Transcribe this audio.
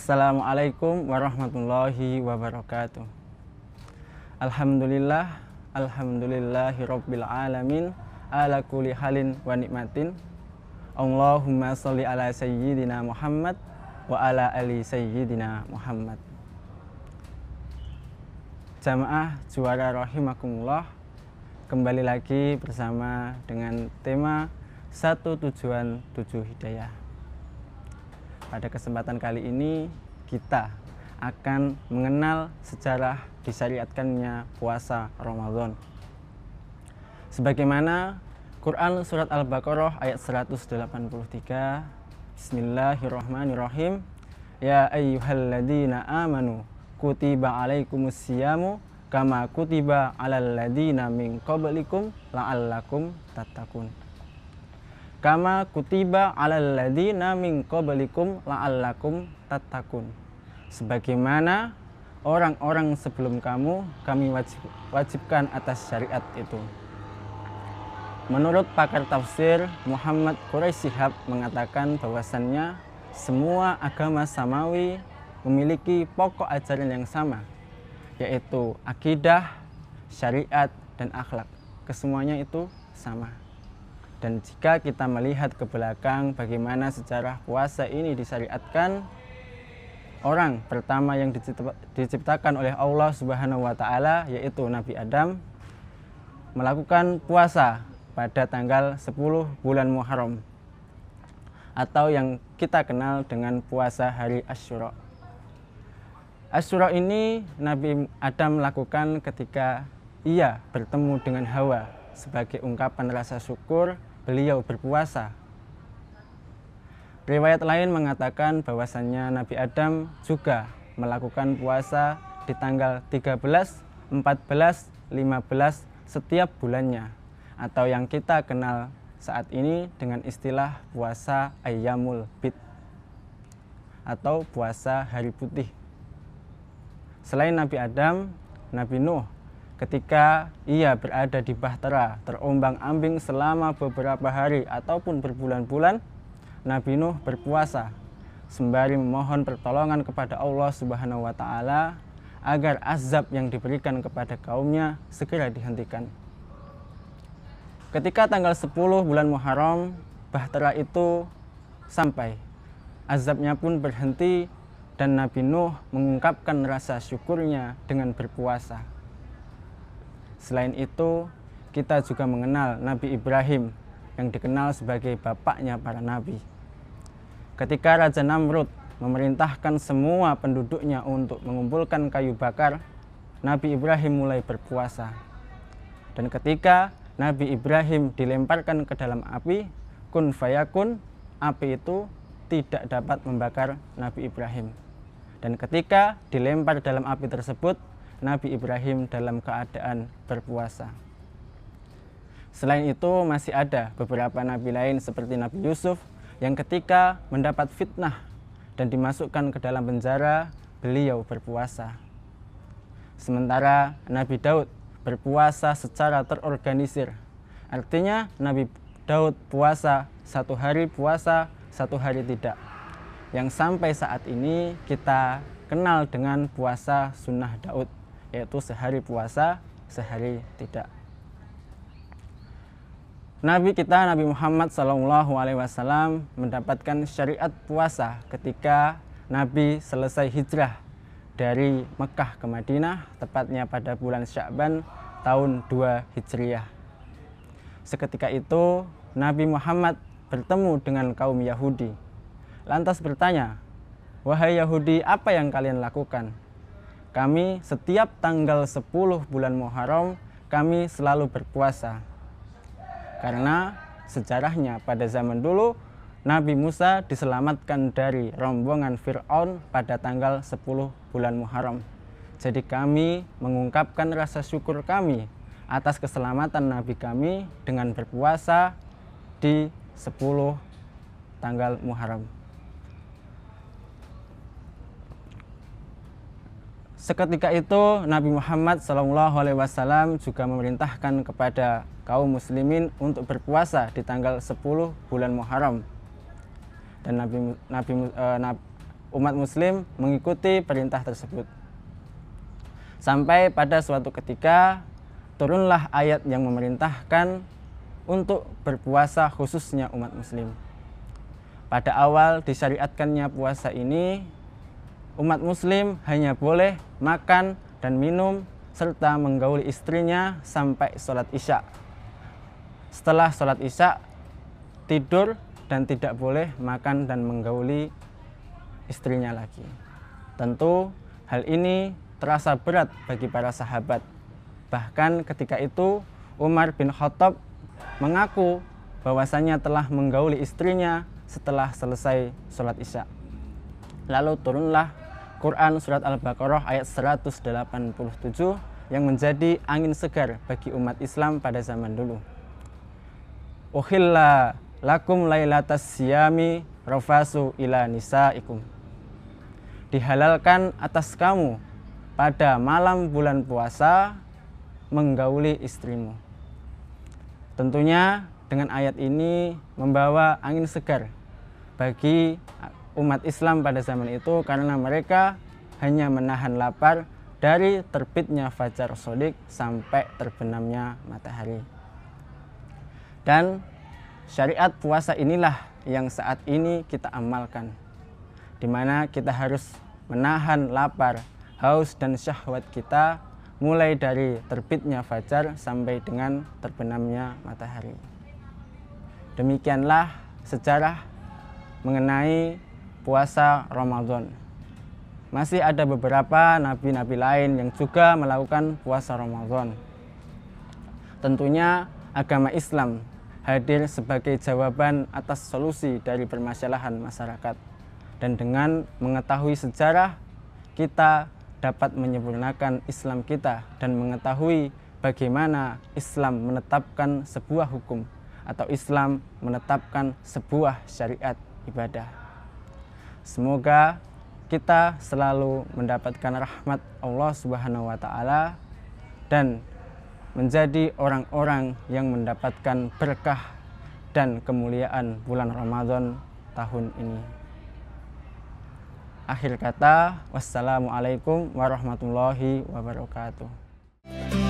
Assalamualaikum warahmatullahi wabarakatuh. Alhamdulillahirabbil alamin ala kulli halin wa nikmatin. Allahumma sholli ala sayyidina Muhammad wa ala ali sayyidina Muhammad. Jamaah juara rahimakumullah, kembali lagi bersama dengan tema Satu Tujuan Tujuh Hidayah. Pada kesempatan kali ini kita akan mengenal sejarah disyariatkannya puasa Ramadan. Sebagaimana Quran surat Al-Baqarah ayat 183, Bismillahirrahmanirrahim. Ya ayyuhalladzina amanu kutiba alaikumusyamu kama kutiba alal ladzina min qablikum la'allakum tattaqun. Kama kutiba alal ladzina min qablikum la'allakum tattaqun. Sebagaimana orang-orang sebelum kamu kami wajibkan atas syariat itu. Menurut pakar tafsir Muhammad Quraisy Shihab mengatakan bahwasannya semua agama samawi memiliki pokok ajaran yang sama, yaitu akidah, syariat, dan akhlak. Kesemuanya itu sama. Dan jika kita melihat ke belakang bagaimana sejarah puasa ini disyariatkan, orang pertama yang diciptakan oleh Allah Subhanahu wa Ta'ala, yaitu Nabi Adam, melakukan puasa pada tanggal 10 bulan Muharram, atau yang kita kenal dengan puasa hari Asyura. Asyura ini Nabi Adam lakukan ketika ia bertemu dengan Hawa. Sebagai ungkapan rasa syukur, beliau berpuasa. Riwayat lain mengatakan bahwasannya Nabi Adam juga melakukan puasa di tanggal 13, 14, 15 setiap bulannya, atau yang kita kenal saat ini dengan istilah puasa Ayyamul Bid atau puasa hari putih. Selain Nabi Adam, Nabi Nuh ketika ia berada di bahtera terombang-ambing selama beberapa hari ataupun berbulan-bulan, Nabi Nuh berpuasa sembari memohon pertolongan kepada Allah Subhanahu wa Ta'ala agar azab yang diberikan kepada kaumnya segera dihentikan. Ketika tanggal 10 bulan Muharram, bahtera itu sampai, azabnya pun berhenti, dan Nabi Nuh mengungkapkan rasa syukurnya dengan berpuasa. Selain itu, kita juga mengenal Nabi Ibrahim yang dikenal sebagai bapaknya para nabi. Ketika Raja Namrud memerintahkan semua penduduknya untuk mengumpulkan kayu bakar, Nabi Ibrahim mulai berpuasa. Dan ketika Nabi Ibrahim dilemparkan ke dalam api, kun fayakun, api itu tidak dapat membakar Nabi Ibrahim. Dan ketika dilempar dalam api tersebut, Nabi Ibrahim dalam keadaan berpuasa. Selain itu masih ada beberapa nabi lain seperti Nabi Yusuf yang ketika mendapat fitnah dan dimasukkan ke dalam penjara, beliau berpuasa. Sementara Nabi Daud berpuasa secara terorganisir. Artinya Nabi Daud puasa satu hari puasa, satu hari tidak. Yang sampai saat ini kita kenal dengan puasa sunnah Daud, yaitu sehari puasa, sehari tidak. Nabi kita Nabi Muhammad SAW mendapatkan syariat puasa ketika Nabi selesai hijrah dari Mekah ke Madinah, tepatnya pada bulan Sya'ban tahun 2 Hijriah. Seketika itu Nabi Muhammad bertemu dengan kaum Yahudi. Lantas bertanya, "Wahai Yahudi, apa yang kalian lakukan?" "Kami setiap tanggal 10 bulan Muharram kami selalu berpuasa." Karena sejarahnya pada zaman dulu Nabi Musa diselamatkan dari rombongan Fir'aun pada tanggal 10 bulan Muharram. Jadi kami mengungkapkan rasa syukur kami atas keselamatan Nabi kami dengan berpuasa di 10 tanggal Muharram. Seketika itu Nabi Muhammad SAW juga memerintahkan kepada kaum muslimin untuk berpuasa di tanggal 10 bulan Muharram. Dan umat muslim mengikuti perintah tersebut. Sampai pada suatu ketika turunlah ayat yang memerintahkan untuk berpuasa khususnya umat muslim. Pada awal disyariatkannya puasa ini, umat muslim hanya boleh makan dan minum serta menggauli istrinya sampai sholat isya. Setelah sholat isya, tidur dan tidak boleh makan dan menggauli istrinya lagi. Tentu hal ini terasa berat bagi para sahabat. Bahkan ketika itu Umar bin Khattab mengaku bahwasanya telah menggauli istrinya setelah selesai sholat isya. Lalu turunlah Quran surat Al-Baqarah ayat 187 yang menjadi angin segar bagi umat Islam pada zaman dulu. Uhilla lakum lailatas siyami rafasu ila nisaikum. Dihalalkan atas kamu pada malam bulan puasa menggauli istrimu. Tentunya dengan ayat ini membawa angin segar bagi umat Islam pada zaman itu, karena mereka hanya menahan lapar dari terbitnya fajar shodiq sampai terbenamnya matahari. Dan syariat puasa inilah yang saat ini kita amalkan, di mana kita harus menahan lapar, haus dan syahwat kita mulai dari terbitnya fajar sampai dengan terbenamnya matahari. Demikianlah sejarah mengenai puasa Ramadan. Masih ada beberapa nabi-nabi lain yang juga melakukan puasa Ramadan. Tentunya agama Islam hadir sebagai jawaban atas solusi dari permasalahan masyarakat. Dan dengan mengetahui sejarah, kita dapat menyempurnakan Islam kita dan mengetahui bagaimana Islam menetapkan sebuah hukum atau Islam menetapkan sebuah syariat ibadah. Semoga kita selalu mendapatkan rahmat Allah Subhanahu wa taala dan menjadi orang-orang yang mendapatkan berkah dan kemuliaan bulan Ramadan tahun ini. Akhir kata, wassalamualaikum warahmatullahi wabarakatuh.